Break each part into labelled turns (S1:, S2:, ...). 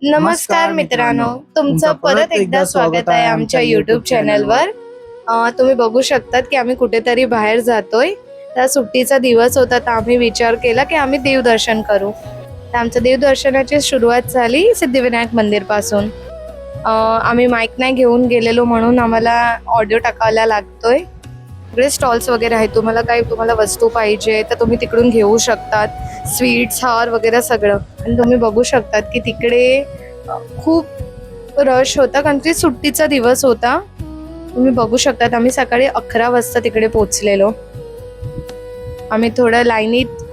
S1: नमस्कार मित्रांनो, तुमचं परत एकदा स्वागत आहे आमच्या YouTube चॅनलवर. तुम्ही बघू शकतात की आम्ही कुठेतरी बाहेर जातोय. तर सुट्टीचा दिवस होता, तर आम्ही विचार केला की आम्ही देवदर्शन करू. तर आमचं देवदर्शनाची सुरुवात झाली सिद्धिविनायक मंदिर पासून. आम्ही माईक नाही घेऊन गेलेलो म्हणून आम्हाला ऑडिओ टाकायला लागतोय. इकडे स्टॉल्स वगैरे आहेत, तुम्हाला वस्तू पाहिजे तर तुम्ही तिकडून घेऊ शकतात. स्वीट्स, हार वगैरे सगळं. आणि तुम्ही बघू शकतात की तिकडे खूप रश होता, कारण की सुट्टीचा दिवस होता. तुम्ही बघू शकतात आम्ही सकाळी 11 वाजता तिकडे पोहोचलेलो. आम्ही थोड्या लाईनीत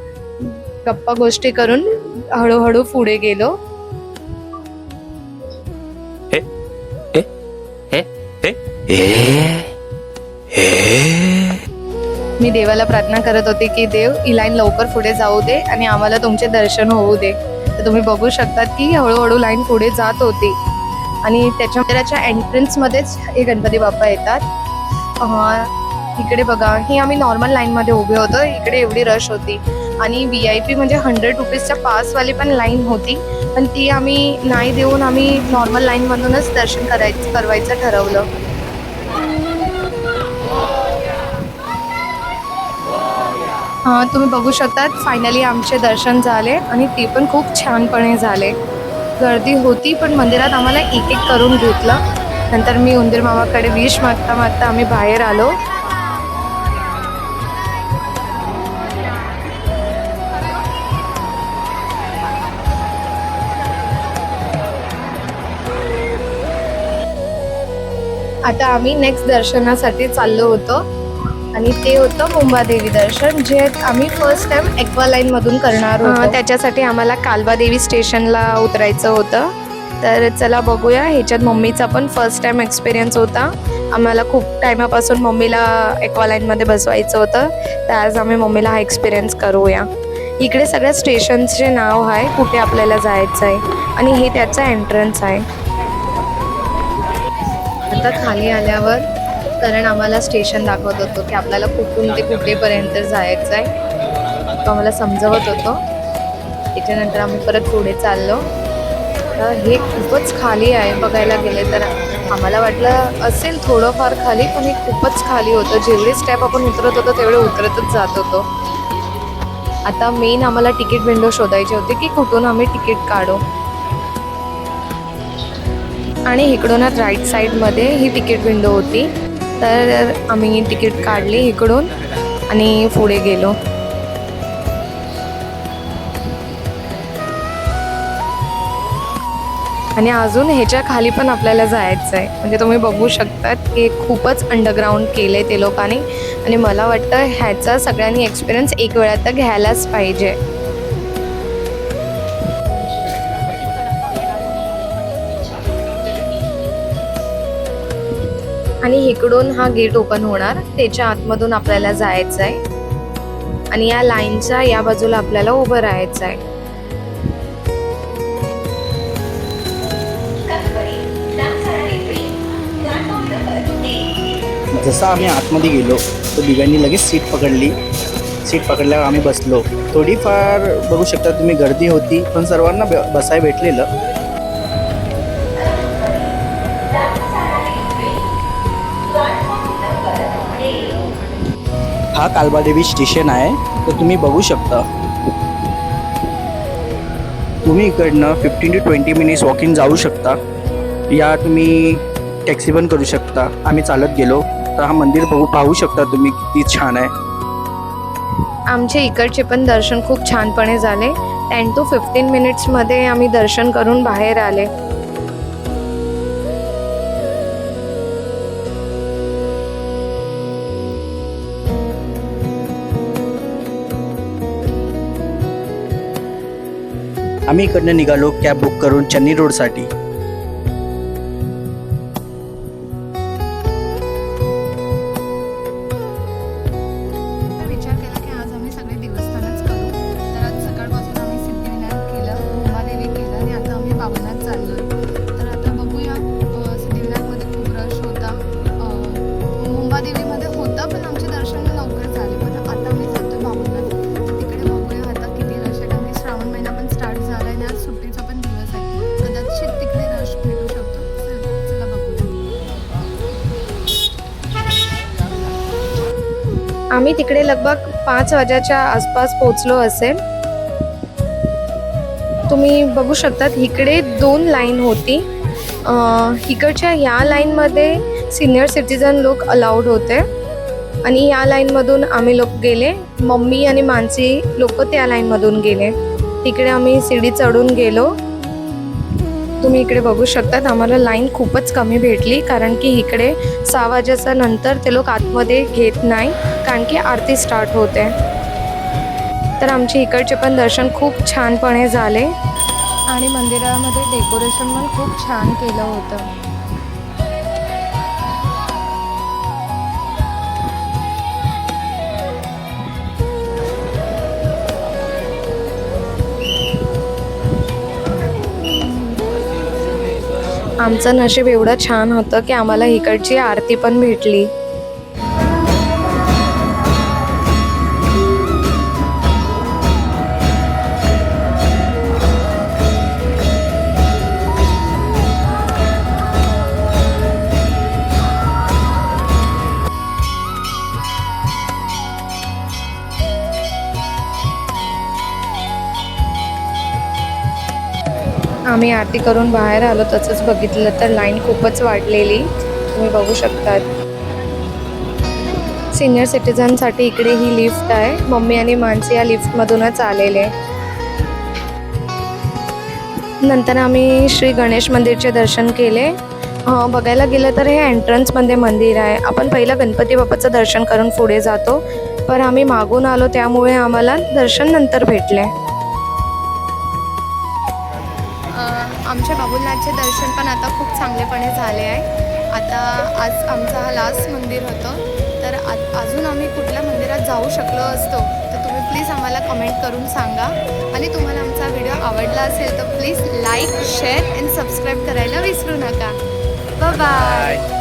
S1: गप्पा गोष्टी करून हळूहळू पुढे गेलो. मी देवाला प्रार्थना करत होते की देव ही लाईन लवकर पुढे जाऊ दे आणि आम्हाला तुमचे दर्शन होऊ दे. तर तुम्ही बघू शकतात की हळूहळू लाईन पुढे जात होती आणि त्याच्या मंदिराच्या एंट्रन्समध्येच हे गणपती बाप्पा येतात. इकडे बघा, ही आम्ही नॉर्मल लाईनमध्ये उभे होतो. इकडे एवढी रश होती आणि VIP म्हणजे 100 रुपीजच्या पासवाली पण लाईन होती, पण ती आम्ही नाही देऊन आम्ही नॉर्मल लाईनमधूनच दर्शन करवायचं ठरवलं. तुम्ही बघू शकतात फायनली आमचे दर्शन झाले आणि ते पण खूप छानपणे झाले. गर्दी होती पण मंदिरात आम्हाला एक एक करून घेतलं. नंतर मी उंदीर मामाकडे विश मागता मागता आम्ही बाहेर आलो. आता आम्ही नेक्स्ट दर्शनासाठी चाललो होतो आणि ते होतं मुंबादेवी दर्शन, जे आम्ही फर्स्ट टाइम एक्वा लाईन मधून करणार होतो. त्याच्यासाठी आम्हाला कालबादेवी स्टेशनला उतरायचं होतं. तर चला बघूया. ह्याच्यात मम्मीचा पण फर्स्ट टाइम एक्सपिरियन्स होता. आम्हाला खूप टायमापासून मम्मीला एक्वा लाईनमध्ये बसवायचं होतं, तर आज आम्ही मम्मीला हा एक्सपिरियन्स करूया. इकडे सगळ्या स्टेशन्सचे नाव आहे, कुठे आपल्याला जायचं आहे, आणि हे त्याचं एंट्रन्स आहे. आता खाली आल्यावर कारण आम्हाला स्टेशन दाखवत होतो की आपल्याला कुठून ते कुठेपर्यंत जायचं आहे, तो आम्हाला समजवत होतो. त्याच्यानंतर आम्ही परत पुढे चाललो. तर हे खूपच खाली आहे बघायला गेले तर. आम्हाला वाटलं असेल थोडंफार खाली, पण हे खूपच खाली होतं. जेवढे स्टेप आपण उतरत होतो तेवढे उतरतच जात होतो. आता मेन आम्हाला तिकीट विंडो शोधायची होती की कुठून आम्ही तिकीट काढू. आणि इकडूनच राईट साईडमध्ये ही तिकीट विंडो होती. तर आम्ही तिकीट काढली इकडून आणि पुढे गेलो. आणि अजून ह्याच्या खाली पण आपल्याला जायचं आहे. म्हणजे तुम्ही बघू शकतात की खूपच अंडरग्राऊंड केलं आहे ते लोकांनी, आणि मला वाटतं ह्याचा सगळ्यांनी एक्सपिरियन्स एक वेळा तर घ्यायलाच पाहिजे. आणि इकडून हा गेट ओपन होणार, त्याच्या आतमधून आपल्याला जायचं आहे आणि या लाईनच्या या बाजूला आपल्याला उभं राहायचं आहे.
S2: जसं आम्ही आतमध्ये गेलो तर दिव्यांनी लगेच सीट पकडली. सीट पकडल्यावर आम्ही बसलो. थोडीफार बघू शकता तुम्ही गर्दी होती, पण सर्वांना बसायला भेटलेलं. हा कालबादेवी स्टेशन आहे, तर तुम्ही बघू शकता. तुम्ही इकडनं 15 to 20 मिनिट्स वॉकिंग जाऊ शकता, या तुम्ही टॅक्सी पण करू शकता. आम्ही चालत गेलो. तर हा मंदिर पाहू शकता तुम्ही किती छान आहे.
S1: आमचे इकडचे पण दर्शन खूप छानपणे झाले. 10 to 15 मिनिट्समध्ये आम्ही दर्शन करून बाहेर आले.
S2: आम्ही इकडनं निघालो कॅब बुक करून चन्नी रोडसाठी.
S1: विचार केला की आज आम्ही सगळे देवस्थानच करू. तर आज सकाळपासून आम्ही सिद्धिविनायक केलं, मुंबादेवी केलं आणि आता आम्ही बाबनाथ चाललोय. तर आता बघूया. सिद्धिविनायकमध्ये खूप रश होता, मुंबादेवीमध्ये होता, पण आमचे दर्शन लवकर झाले. पण आता आम्ही चालतोय बाबनाथ. तिकडे बघूया आता किती रश आहे, कारण की श्रावण महिना पण स्टार्ट झाला आहे आणि आज सुट्टीचा पण दिवस आहे. कदाचित आम्ही तिकडे लगभग 5 वाजेच्या आसपास पोचलो असेल. तुम्ही बघू शकतात इकडे 2 लाईन होती. इकडच्या ह्या लाईनमध्ये सिनियर सिटीजन लोक अलाउड होते आणि या लाईनमधून आम्ही लोक गेले. मम्मी आणि मानसी लोक त्या लाईनमधून गेले. तिकडे आम्ही सीडी चढून गेलो. तुम्ही इकडे बघू शकतात आम्हाला लाईन खूपच कमी भेटली, कारण की इकडे 6 वाजेच्या नंतर ते लोक आतमध्ये घेत नाही, कारण की आरती स्टार्ट होते. तर आमचे इकडचे पण दर्शन खूप छानपणे झाले आणि मंदिरामध्ये डेकोरेशन पण खूप छान केलं होतं. आमचं नशीब एवढं छान होतं की आम्हाला इकडची आरती पण भेटली. आम्ही आरती करून बाहेर आलो. तसंच बघितलं तर लाईन खूपच वाढलेली तुम्ही बघू शकतात. सिनियर सिटीजनसाठी इकडे ही लिफ्ट आहे. मम्मी आणि मानसी या लिफ्टमधूनच आलेले. नंतर आम्ही श्री गणेश मंदिरचे दर्शन केले. बघायला गेलं तर हे एंट्रन्समध्ये मंदिर आहे. आपण पहिलं गणपती बाप्पाचं दर्शन करून पुढे जातो, पण आम्ही मागून आलो त्यामुळे आम्हाला दर्शन नंतर भेटले. आमच्या बाबुलनाथचे दर्शन पण आता खूप चांगलेपणे झाले आहे. आता आज आमचा हा लास्ट मंदिर होतं, तर अजून आम्ही कुठल्या मंदिरात जाऊ शकलो असतो तर तुम्ही प्लीज आम्हाला कमेंट करून सांगा. आणि तुम्हाला आमचा व्हिडिओ आवडला असेल तर please like, share and subscribe करायला विसरू नका. बाय.